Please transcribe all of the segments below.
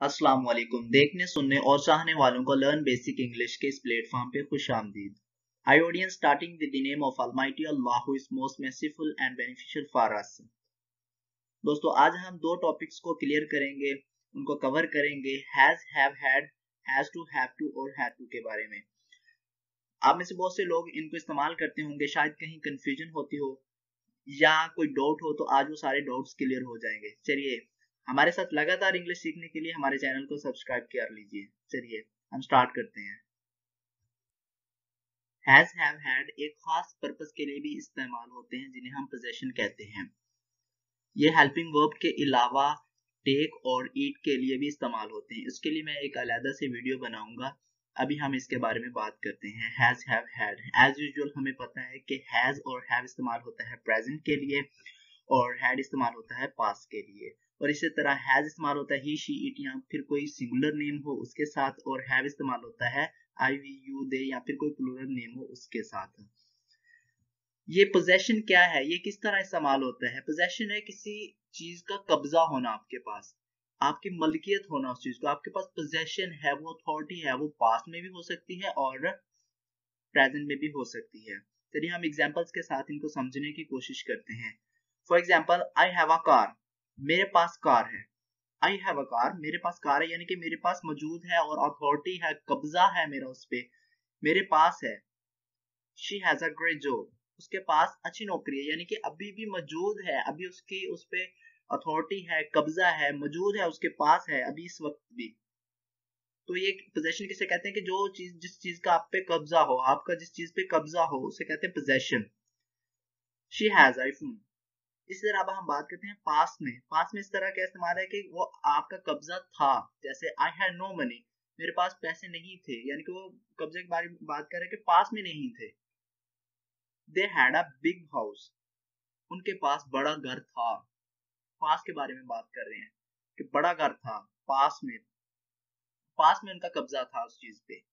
अस्सलाम वालेकुम। देखने, सुनने और चाहने वालों को लर्न बेसिक इंग्लिश के इस प्लेटफॉर्म पे खुशामदीद। I audience starting with the name of Almighty Allah who is most merciful and beneficial for us। दोस्तों, आज हम दो टॉपिक्स को क्लियर करेंगे, उनको कवर करेंगे, has, have, had, has to, have to और हैड टू के बारे में। आप में से बहुत से लोग इनको इस्तेमाल करते होंगे, शायद कहीं कंफ्यूजन होती हो या कोई डाउट हो, तो आज वो सारे डाउट्स क्लियर हो जाएंगे। चलिए, हमारे साथ लगातार इंग्लिश सीखने के लिए हमारे चैनल को सब्सक्राइब कर लीजिए। चलिए हम स्टार्ट करते हैं। हैज, हैव, हैड एक खास पर्पस के लिए भी इस्तेमाल होते हैं जिन्हें हम पोजेशन कहते हैं। ये हेल्पिंग वर्ब के अलावा टेक और ईट के लिए भी इस्तेमाल होते हैं। इसके लिए मैं एक अलग से वीडियो बनाऊंगा। अभी हम इसके बारे में बात करते हैं। Has, have, had. As usual हमें पता है कि हैज और हैव इस्तेमाल होता है प्रेजेंट के लिए और हैड इस्तेमाल होता है पास्ट के लिए, और इसी तरह हैज इस्तेमाल होता है ही, शी, इट या फिर कोई सिंगुलर नेम हो उसके साथ, और हैव इस्तेमाल होता है आई, वी, यू, दे या फिर कोई प्लूरल नेम हो उसके साथ। ये पोजेशन क्या है, ये किस तरह इस्तेमाल होता है? पोजेशन है किसी चीज का कब्जा होना, आपके पास आपकी मलकियत होना उस चीज को, आपके पास पोजेशन है, वो अथॉरिटी है, वो पास्ट में भी हो सकती है और प्रेजेंट में भी हो सकती है। चलिए हम एग्जांपल्स के साथ इनको समझने की कोशिश करते हैं। For example, I have a car, मेरे पास कार है। आई हैव अ कार, मेरे पास कार है, यानी कि मेरे पास मौजूद है और अथॉरिटी है, कब्जा है मेरा उस पे, मेरे पास है। She has a great job, उसके पास अच्छी नौकरी है, यानी कि अभी भी मौजूद है, अभी उसकी उस पे अथॉरिटी है, कब्जा है, मौजूद है, उसके पास है अभी इस वक्त भी। तो ये पोजेशन किसे कहते हैं कि जो चीज, जिस चीज का आप पे कब्जा हो, आपका जिस चीज पे कब्जा हो उसे कहते हैं पोजेशन। She has iPhone. इसी तरह अब हम बात करते हैं पास्ट में। पास्ट में इस तरह का इस्तेमाल है कि वो आपका कब्जा था, जैसे आई हैड नो मनी, मेरे पास पैसे नहीं थे, यानी कि वो कब्जे के बारे में बात कर रहे हैं कि पास में नहीं थे। They had a big house, उनके पास बड़ा घर था। पास के बारे में बात कर रहे हैं कि बड़ा घर था, पास में उनका कब्जा था उस चीज पे।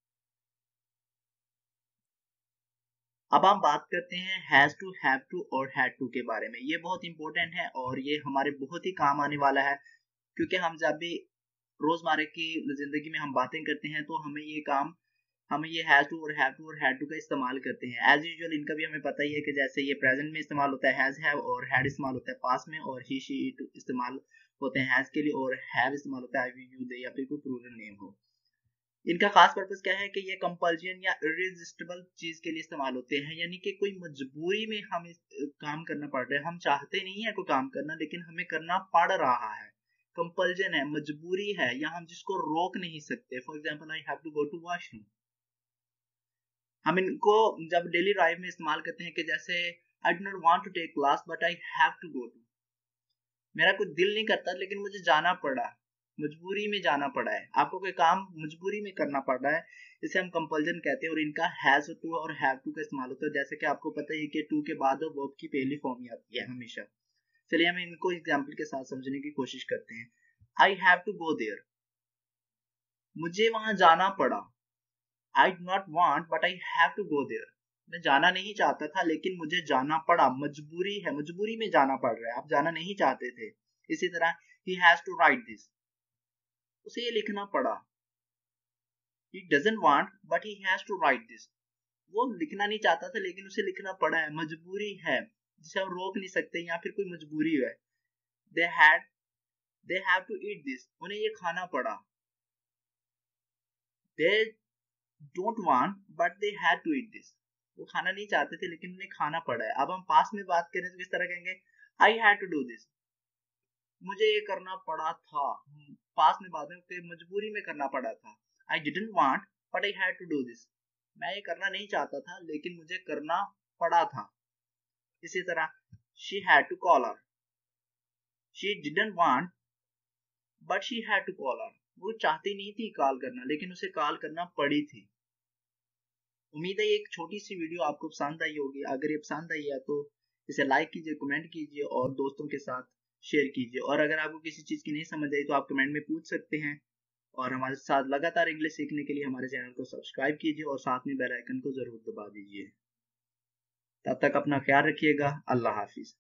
अब हम बात करते हैं हैज टू, हैव टू और हैड टू के बारे में। ये बहुत इंपॉर्टेंट है और ये हमारे बहुत ही काम आने वाला है, क्योंकि हम जब भी रोजमर्रा की जिंदगी में हम बातें करते हैं तो हमें ये हैज टू और हैव टू और हैड टू का इस्तेमाल करते हैं। एज यूजुअल इनका भी हमें पता ही है कि जैसे ये प्रेजेंट में इस्तेमाल होता है हैज, हैव, और हैड इस्तेमाल होता है पास्ट में, और ही, शी, इट इस्तेमाल होते हैं हैज के लिए, और हैव इस्तेमाल होता है आई, वी, यू, दे या फिर कोई प्लूरल नेम हो। इनका खास पर्पस क्या है कि ये कंपल्जन या इररेजिस्टिबल चीज के लिए इस्तेमाल होते हैं, यानी कि कोई मजबूरी में हमें काम करना पड़ रहा है, हम चाहते नहीं है कोई काम करना लेकिन हमें करना पड़ रहा है। कंपल्जन है, मजबूरी है, या हम जिसको रोक नहीं सकते। For example, I have to go to washroom. हम इनको जब डेली लाइफ में इस्तेमाल करते हैं कि जैसे I do not want to take class but I have to go to, मेरा कुछ दिल नहीं करता लेकिन मुझे जाना पड़ा, मजबूरी में जाना पड़ा है। आपको कोई काम मजबूरी में करना पड़ रहा है, इसे हम कंपल्जन कहते हैं, और इनका हैज टू और हैव टू का इस्तेमाल होता है। जैसे कि आपको पता है कि टू के बाद वर्ब की पहली फॉर्म ही आती है हमेशा। चलिए हम इनको एग्जाम्पल के साथ समझने की कोशिश करते हैं। I have to go there, मुझे वहां जाना पड़ा। I do not want but I have to go there, मैं जाना नहीं चाहता था लेकिन मुझे जाना पड़ा, मजबूरी है, मजबूरी में जाना पड़ रहा है, आप जाना नहीं चाहते थे। इसी तरह he has to write this, उसे ये लिखना पड़ा। He doesn't want but he has to write this, वो लिखना नहीं चाहता था लेकिन उसे लिखना पड़ा है, मजबूरी है जिसे हम रोक नहीं सकते, या फिर कोई मजबूरी है। They had, they have to eat this, उन्हें ये खाना पड़ा। They don't want but they had to eat this, वो खाना नहीं चाहते थे लेकिन उन्हें खाना पड़ा है। अब हम पास में बात करें तो किस तरह कहेंगे? I had to do this, मुझे ये करना पड़ा था। पास में बात में मजबूरी में करना पड़ा था। I didn't want but I had to do this, मैं ये करना नहीं चाहता था लेकिन मुझे करना पड़ा था। इसी तरह she had to call her, she didn't want but she had to call her, वो चाहती नहीं थी कॉल करना लेकिन उसे कॉल करना पड़ी थी। उम्मीद है ये एक छोटी सी वीडियो आपको पसंद आई होगी। अगर ये पसंद आई है तो इसे लाइक कीजिए, कमेंट कीजिए और दोस्तों के साथ शेयर कीजिए। और अगर आपको किसी चीज़ की नहीं समझ आई तो आप कमेंट में पूछ सकते हैं। और हमारे साथ लगातार इंग्लिश सीखने के लिए हमारे चैनल को सब्सक्राइब कीजिए और साथ में बेल आइकन को ज़रूर दबा दीजिए। तब तक अपना ख्याल रखिएगा। अल्लाह हाफिज़।